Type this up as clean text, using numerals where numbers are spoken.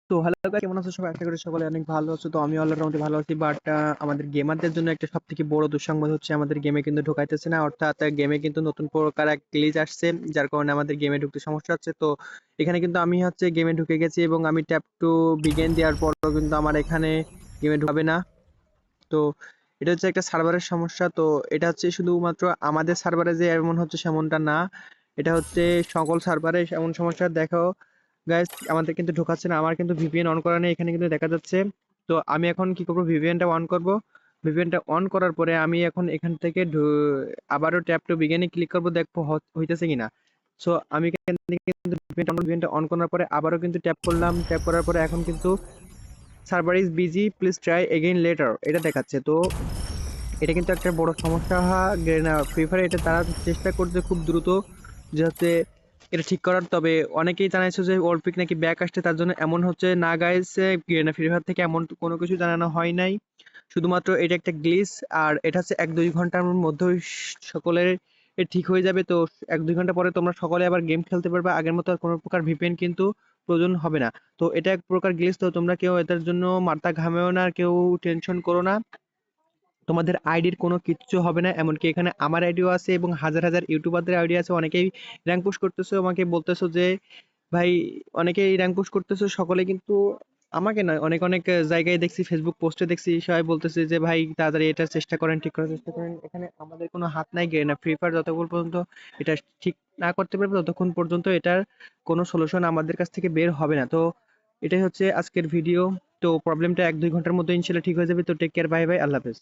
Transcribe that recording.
তো hello guys, কেমন আছো সবাই? আশা করি সকলে অনেক ভালো আছো। তো আমি আল্লাহর রহমতে ভালো আছি। বাট আমাদের গেমারদের জন্য একটা সবথেকে বড় দুঃসংবাদ হচ্ছে আমাদের গেমে কিন্তু ঢোকাইতেছে না। অর্থাৎ গেমে কিন্তু নতুন প্রকার এক গ্লিচ আসছে, যার কারণে আমাদের গেমে ঢুকতে সমস্যা হচ্ছে। তো এখানে কিন্তু আমি হচ্ছে গেমে ঢুকে গেছি এবং আমি ট্যাপ টু বিগিন দেওয়ার পরও কিন্তু আমার এখানে গেমে ঢুকাবে না। তো এটা হচ্ছে একটা সার্ভারের সমস্যা। তো এটা হচ্ছে শুধুমাত্র আমাদের সার্ভারে যে এমন হচ্ছে সেমনটা না, এটা হচ্ছে সকল সার্ভারে এমন সমস্যা। দেখো গাইস, আমাদের কিন্তু ঢোকাচ্ছে না। আমার কিন্তু ভিপিএন অন করা নেই, এখানে কিন্তু দেখা যাচ্ছে। তো আমি এখন কি করব, ভিপিএনটা অন করব। ভিপিএনটা অন করার পরে আমি এখন এখান থেকে আবারও ট্যাপ টু বিগিনে ক্লিক করব, দেখবো হইতেছে কিনা। সো আমি এখান থেকে কিন্তু ভিপিএনটা অন করার পরে আবারও কিন্তু ট্যাপ করলাম। ট্যাপ করার পরে এখন কিন্তু server is busy, please try again later এটা দেখাচ্ছে। তো এটা কিন্তু একটা বড় সমস্যা। ফ্রি ফায়ার এটা তারা চেষ্টা করছে খুব দ্রুত যাতে এটা ঠিক করার। তবে অনেকেই জানাইছে যে অলিম্পিক নাকি ব্যাক আসছে, তার জন্য এমন হচ্ছে না গাইস। ফ্রি ফায়ার থেকে এমন কোনো কিছু জানানো হয় নাই, শুধুমাত্র এটা একটা গ্লিচ। আর এটা হচ্ছে 1-2 ঘন্টার মধ্যেই সকলের এ ঠিক হয়ে যাবে। তো 1-2 ঘন্টা পরে তোমরা সকলে আবার গেম খেলতে পারবে, আগের মতো আর কোনো প্রকার ভিপিএন কিন্তু প্রয়োজন হবে না। তো এটা এক প্রকার গ্লিচ। তো তোমরা কেউ এটার জন্য মাথা ঘামেও না, কেউ টেনশন করো না। তোমাদের আইডির কোনো কিচ্ছু হবে না। এমনকি এখানে আমার আইডিও আছে এবং হাজার হাজার ইউটিউবারদের আইডি আছে। অনেকেই র্যাঙ্ক পুশ করতেছো, আমাকে বলতেছো যে ভাই, অনেকেই র্যাঙ্ক পুশ করতেছো সকলে, কিন্তু আমাকে নয়, অনেক অনেক জায়গায় দেখছি, ফেসবুক পোস্টে দেখছি সবাই বলতেছে যে ভাই তাড়াতাড়ি এটা চেষ্টা করেন, ঠিক করার চেষ্টা করেন। এখানে আমাদের কোনো হাত নাই গে না। ফ্রি ফায়ার যতক্ষণ পর্যন্ত এটা ঠিক না করতে পারবে ততক্ষণ পর্যন্ত এটার কোনো সলিউশন আমাদের কাছ থেকে বের হবে না। তো এটাই হচ্ছে আজকের ভিডিও। তো প্রবলেমটা 1-2 ঘন্টার মধ্যে ইনশাল্লাহ ঠিক হয়ে যাবে। তো টেক কেয়ার, বাই বাই, আল্লাহ হাফেজ।